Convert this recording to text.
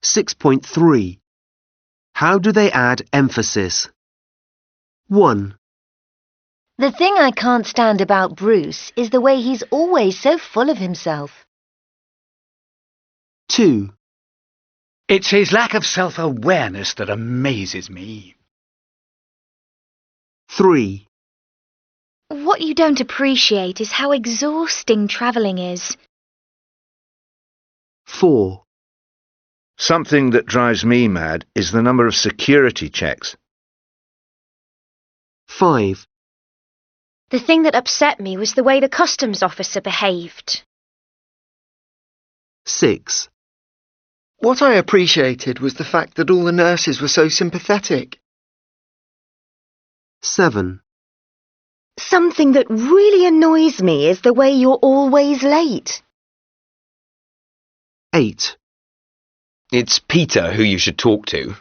6.3. How do they add emphasis? 1, The thing I can't stand about Bruce is the way he's always so full of himself. 2, It's his lack of self-awareness that amazes me. 3, What you don't appreciate is how exhausting travelling is. 4, Something that drives me mad is the number of security checks. 5, The thing that upset me was the way the customs officer behaved. 6, What I appreciated was the fact that all the nurses were so sympathetic. 7, Something that really annoys me is the way you're always late. 8, It's Peter who you should talk to.